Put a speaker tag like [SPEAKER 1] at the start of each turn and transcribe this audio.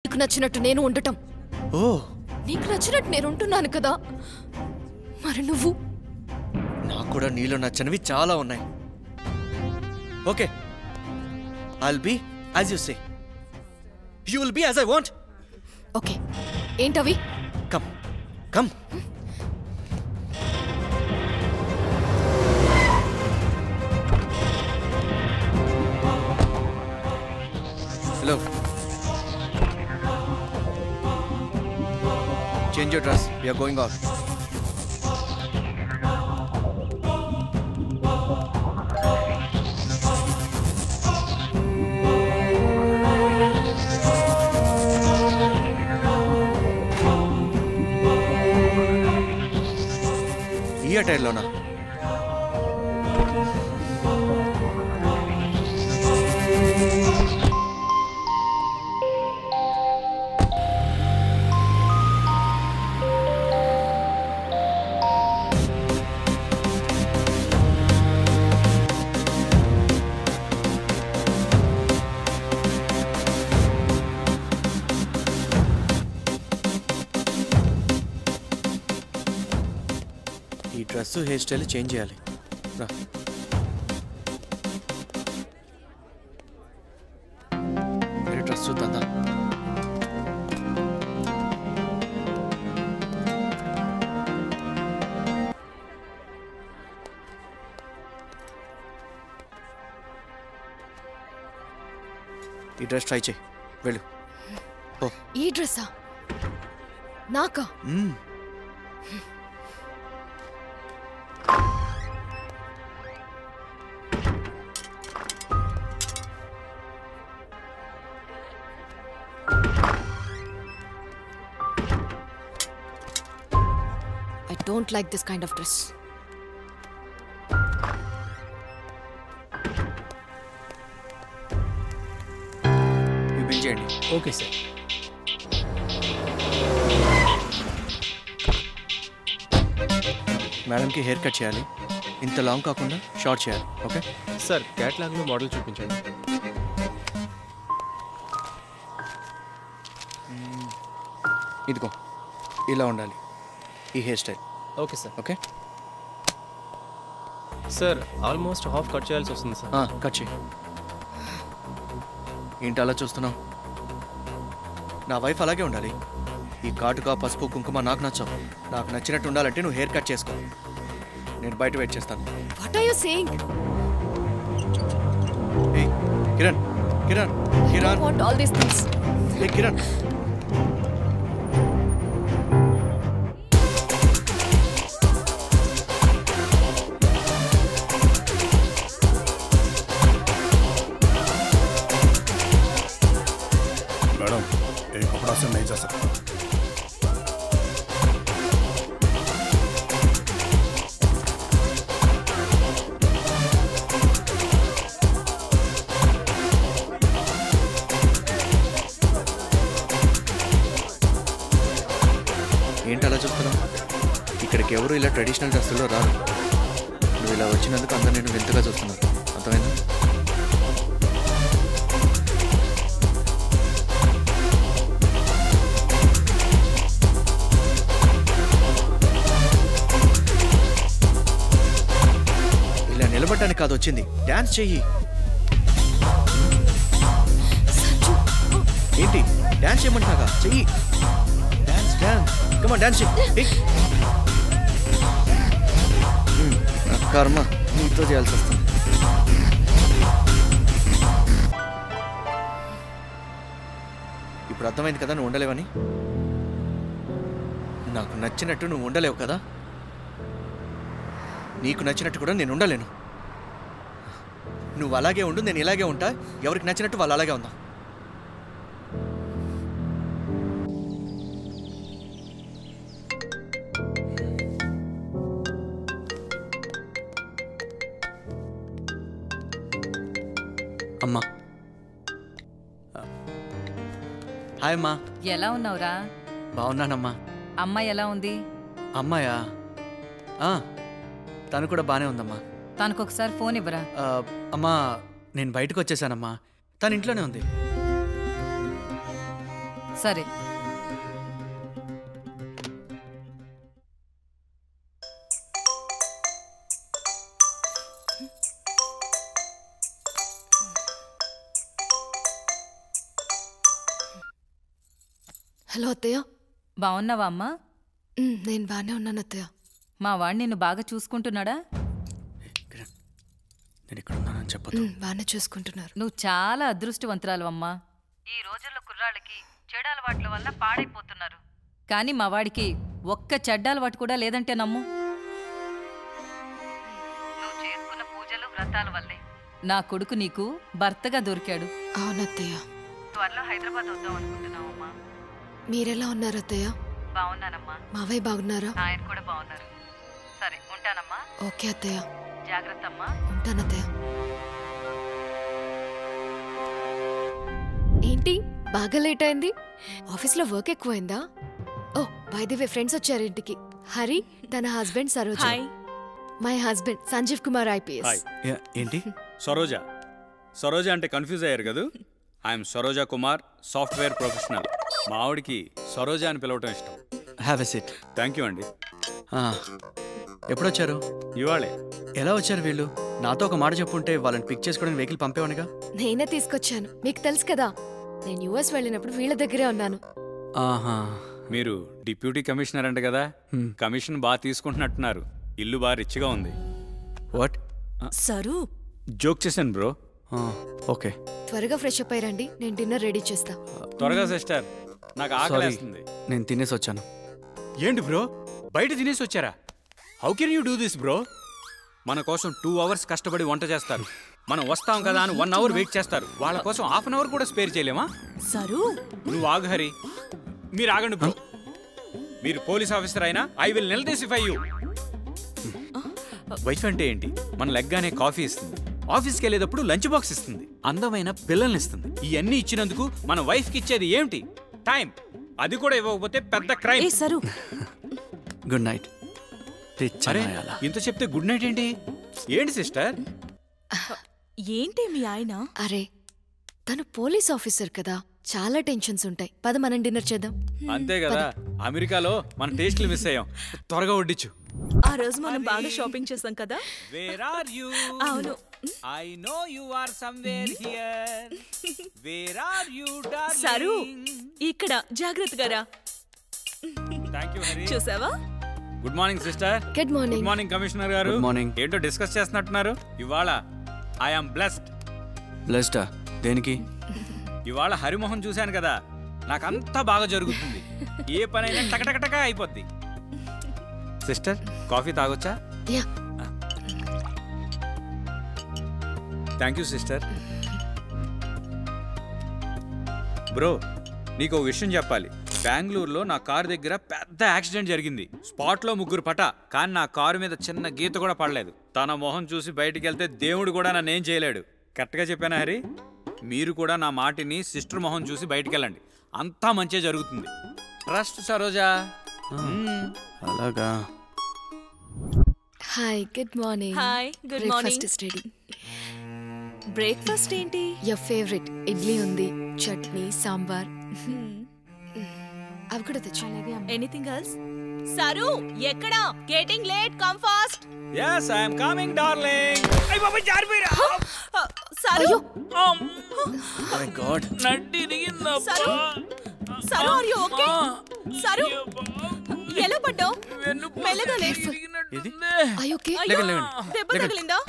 [SPEAKER 1] నీకు నచ్చినట్టు నేను ఉండటం.
[SPEAKER 2] ఓ,
[SPEAKER 1] నీకు నచ్చినట్టు నేను ఉంటున్నాను కదా, మరి నువ్వు?
[SPEAKER 2] నాకు కూడా నీలో నచ్చనివి చాలా ఉన్నాయి. Okay, I'll be as you say, you will be as I want.
[SPEAKER 1] Okay, ఏంటవి?
[SPEAKER 2] Come come. Hello, change your dress, we are going out. ఈ అటైర్లోనా? ఈ డ్రెస్ హెయిర్ స్టైల్ చేంజ్ చేయాలి. రా, డ్రెస్ చూద్దా? ఈ డ్రెస్ ట్రై చేయి, వెళ్ళు. ఓ,
[SPEAKER 1] ఈ డ్రెస్సా? నాకా? I don't like this kind of dress.
[SPEAKER 2] ఈ బిల్ చేయండి.
[SPEAKER 3] Okay sir.
[SPEAKER 2] మేడంకి హెయిర్ కట్ చేయాలి, ఇంత లాంగ్ కాకుండా షార్ట్ చేయాలి. ఓకే
[SPEAKER 3] సార్, క్యాటలాగ్లో మోడల్ చూపించండి.
[SPEAKER 2] ఇదిగో ఇలా ఉండాలి ఈ hair style.
[SPEAKER 3] Okay sir.
[SPEAKER 2] Okay
[SPEAKER 3] sir, almost half cut చేయాల్సి వస్తుంది సార్.
[SPEAKER 2] కట్ చేయి. ఏంటి అలా చూస్తున్నావు? నా వైఫ్ అలాగే ఉండాలి. ఈ కాటుక పసుపు కుంకుమ నాకు నచ్చవు. నాకు నచ్చినట్టు ఉండాలంటే నువ్వు హెయిర్ కట్ చేసుకో. నేను బయట వెయిట్ చేస్తాను.
[SPEAKER 1] What are you saying?
[SPEAKER 2] A Kiran, Kiran,
[SPEAKER 1] I
[SPEAKER 2] Kiran,
[SPEAKER 1] don't want all these things.
[SPEAKER 2] A Kiran.
[SPEAKER 4] Madam, एक कपड़ा से नहीं जा सकता.
[SPEAKER 2] ఏంటి అలా చూస్తున్నావు? ఇక్కడికి ఎవరు ఇలా ట్రెడిషనల్ డ్రెస్సుల్లో రారు. నువ్వు ఇలా వచ్చినందుకు అందరూ నేను వింతగా చూస్తున్నాను. అర్థమైందా? ఇలా నిలబడటానికి కాదు వచ్చింది, డాన్స్ చెయ్యి. ఏంటి డాన్స్ చేయమంటాగా? చెయ్యి. Dance dance, come on dance చెయ్యి. కర్మ, నీతో చేయాల్సి వస్తుంది. ఇప్పుడు అర్థమైంది కదా నువ్వు ఉండలేవని. నాకు నచ్చినట్టు నువ్వు ఉండలేవు కదా, నీకు నచ్చినట్టు కూడా నేను ఉండలేను. నువ్వు అలాగే ఉండు, నేను ఇలాగే ఉంటా. ఎవరికి నచ్చినట్టు వాళ్ళు అలాగే ఉందా. అమ్మా, హాయ్ అమ్మా.
[SPEAKER 5] ఎలా ఉన్నావురా?
[SPEAKER 2] బాగున్నానమ్మా.
[SPEAKER 5] అమ్మాయి ఎలా ఉంది?
[SPEAKER 2] అమ్మాయా? తను కూడా బాగానే ఉందమ్మా.
[SPEAKER 5] తనకొకసారి ఫోన్ ఇవ్వరా?
[SPEAKER 2] అమ్మా, నేను బయటకు వచ్చేసానమ్మా. తను ఇంట్లోనే ఉంది.
[SPEAKER 5] సరే.
[SPEAKER 1] హలో అత్తయ్య.
[SPEAKER 5] బాగున్నావా అమ్మా?
[SPEAKER 1] నేను బాగానే ఉన్నాను అత్తయ్య.
[SPEAKER 5] మా వాడు నిన్ను బాగా చూసుకుంటున్నాడా?
[SPEAKER 2] నేను ఇక్కడ ఉన్నానని చెప్పొద్దు.
[SPEAKER 1] బాగానే చూసుకుంటున్నారు.
[SPEAKER 5] నువ్వు చాలా అదృష్టవంతురాలు అమ్మా. ఈ రోజుల్లో కుర్రాళ్ళకి చెడు అలవాట్ల వల్ల పాడైపోతున్నారు. కానీ మా వాడికి ఒక్క చెడ్డ అలవాటు కూడా లేదంటే నమ్ము. నువ్వు చేసుకున్న పూజలు వ్రతాల వల్లే నా కొడుకు నీకు భర్తగా దొరికాడు.
[SPEAKER 1] అవునత్తయ్య.
[SPEAKER 5] త్వరలో హైదరాబాద్ వద్దాం అనుకుంటున్నావమ్మా.
[SPEAKER 1] మీరెలా ఉన్నారు అత్తయ్య?
[SPEAKER 5] బాగున్నానమ్మా.
[SPEAKER 1] మావయ్య బాగున్నారా?
[SPEAKER 5] ఆయన కూడా బాగున్నారు. సరే ఉంటానమ్మా.
[SPEAKER 1] ఓకే అత్తయ్య.
[SPEAKER 5] జాగ్రత్త అమ్మా.
[SPEAKER 1] ఉంటానత్తయ్య. ఏంటి బాగా లేట్ అయింది? ఆఫీస్లో వర్క్ ఎక్కువైందా? Oh by the way friends వచ్చారు ఇంటికి. హరి, తన husband Saroja. My husband Sanjeev Kumar IPS.
[SPEAKER 2] ఏంటి
[SPEAKER 6] సరోజ అంటే కన్ఫ్యూజ్ అయ్యారు కదా. I'm Saroja Kumar, software professional. మా ఆవిడికి సరోజ అని పిలవటం ఇష్టం.
[SPEAKER 2] Have a sit.
[SPEAKER 6] Thank you అండి.
[SPEAKER 2] ఎప్పుడొచ్చారు?
[SPEAKER 6] ఇవాళే.
[SPEAKER 2] ఎలా వచ్చారు వీళ్ళు? నాతో ఒక మాట చెప్పుంటే వాళ్ళని పిక్ చేసుకోవడానికి వెహికల్ పంపేవానిగా.
[SPEAKER 1] నేనే తీసుకొచ్చాను. మీకు తెలుసు కదా, నేను యుఎస్ వెళ్ళినప్పుడు వీళ్ళ దగ్గరే ఉన్నాను.
[SPEAKER 2] ఆహా,
[SPEAKER 6] మీరు డిప్యూటీ కమిషనర్ అంట కదా. కమిషన్ బాగా తీసుకుంటున్నట్టున్నారు. ఇల్లు బాగా రిచ్గా ఉంది.
[SPEAKER 2] వాట్?
[SPEAKER 1] సరు,
[SPEAKER 6] జోక్ చేశాను బ్రో.
[SPEAKER 2] ఓకే,
[SPEAKER 1] త్వరగా ఫ్రెష్ అప్ అయ్యండి, నేను డిన్నర్ రెడీ చేస్తా.
[SPEAKER 6] త్వరగా సిస్టర్, నాకు ఆకలేస్తుంది.
[SPEAKER 2] నేను తినేసి వచ్చాను.
[SPEAKER 6] ఏంటి బ్రో, బయట తినేసి వచ్చారా? How can you do this bro? మన కోసం 2 hours కష్టపడి వంట చేస్తారు. మనం వస్తాం కదా అని 1 hour వెయిట్ చేస్తారు. వాళ్ళ కోసం ½ an hour కూడా స్పేర్ చేయలేమా?
[SPEAKER 1] సరు,
[SPEAKER 6] నువ్వు ఆగు హరి. మీరు ఆగండి బ్రో. మీరు పోలీస్ ఆఫీసర్ అయినా ఐ విల్ నిలదీసిఫై యూ. వైఫ్ అంటే ఏంటి? మన లెగ్గానే కాఫీ ఇస్తుంది, ఆఫీస్కి వెళ్ళేటప్పుడు లంచ్ బాక్స్ ఇస్తుంది, అందమైన పిల్లల్ని ఇస్తుంది. ఇవన్నీ ఇచ్చినందుకు మన వైఫ్కి ఇచ్చేది ఏమిటి? టైం. అది కూడా ఇవ్వకపోతే పెద్ద క్రైమ్.
[SPEAKER 1] Sir,
[SPEAKER 2] good night.
[SPEAKER 6] అరే, ఇంత చెప్తే గుడ్ నైట్ ఏంటి? ఏంటి సిస్టర్?
[SPEAKER 1] ఏంటి మీ ఆయన? అరే, తను పోలీస్ ఆఫీసర్ కదా, చాలా టెన్షన్స్ ఉంటాయి. పద మనం డిన్నర్ చేద్దాం.
[SPEAKER 6] అంతే కదా, అమెరికాలో మన టేస్ట్లు మిస్ అయ్యాం. త్వరగా వడ్డించు.
[SPEAKER 7] ఆ రోజు మనం బాగా షాపింగ్ చేసాం కదా.
[SPEAKER 6] Where are you?
[SPEAKER 7] అవును.
[SPEAKER 6] I know you are somewhere here. Where are you, darling?
[SPEAKER 7] Saru, ఇక్కడ జాగ్రత్తగా రా.
[SPEAKER 6] Thank you, Hari.
[SPEAKER 7] చూసావా?
[SPEAKER 6] Good morning sister.
[SPEAKER 1] Good morning.
[SPEAKER 6] Good morning commissioner గారు.
[SPEAKER 2] Good morning.
[SPEAKER 6] ఏంటో డిస్కస్ చేస్తున్నట్టున్నారు. ఇవాళ ఐ యామ్ బ్లెస్డ్.
[SPEAKER 2] బ్లెస్డా? దేనికి?
[SPEAKER 6] ఇవాళ హరిమోహన్ చూశాను కదా, నాకంతా బాగా జరుగుతుంది. ఏ పనైనా టకటకటక అయిపోద్ది. సిస్టర్, కాఫీ తాగొచ్చా?
[SPEAKER 1] Yeah.
[SPEAKER 6] Thank you sister. Bro, నీకు ఓ విషయం చెప్పాలి. బెంగళూరులో నా కారు దగ్గర పెద్ద యాక్సిడెంట్ జరిగింది. స్పాట్లో 3 పట, కానీ నా కారు మీద చిన్న గీత కూడా పడలేదు. తన మొహం చూసి బయటికి వెళ్తే దేవుడు కూడా నన్నేం చేయలేడు. కరెక్ట్గా చెప్పానా హరి? మీరు కూడా నా మాటిని సిస్టర్ మొహం చూసి బయటికి వెళ్ళండి, అంతా మంచిగా జరుగుతుంది. ట్రస్ట్ సరోజా.
[SPEAKER 2] అలాగా.
[SPEAKER 1] Hi, good morning.
[SPEAKER 7] Hi, good morning.
[SPEAKER 1] Breakfast is ready.
[SPEAKER 7] Breakfast ఏంటి?
[SPEAKER 1] యువర్ ఫేవరెట్ ఇడ్లీ ఉంది, చట్నీ, సాంబార్. అవి కూడా తెచ్చు.
[SPEAKER 7] Anything else? సరు, ఎక్కడా? Getting late, come fast.
[SPEAKER 6] yes I am coming darling. అయ్య బాబా, జారిపోయిరా.
[SPEAKER 7] Saru,
[SPEAKER 2] Oh my god.
[SPEAKER 6] నడ్డి ఇరిగిందా?
[SPEAKER 7] Saru, Saru, are you okay? Saru, ఎలా పడ్డావు? మెల్లగా లే.
[SPEAKER 2] ఇది
[SPEAKER 1] Are you okay?
[SPEAKER 7] అయ్యో,
[SPEAKER 2] లేకండి.
[SPEAKER 7] దెబ్బ తగిలిందా?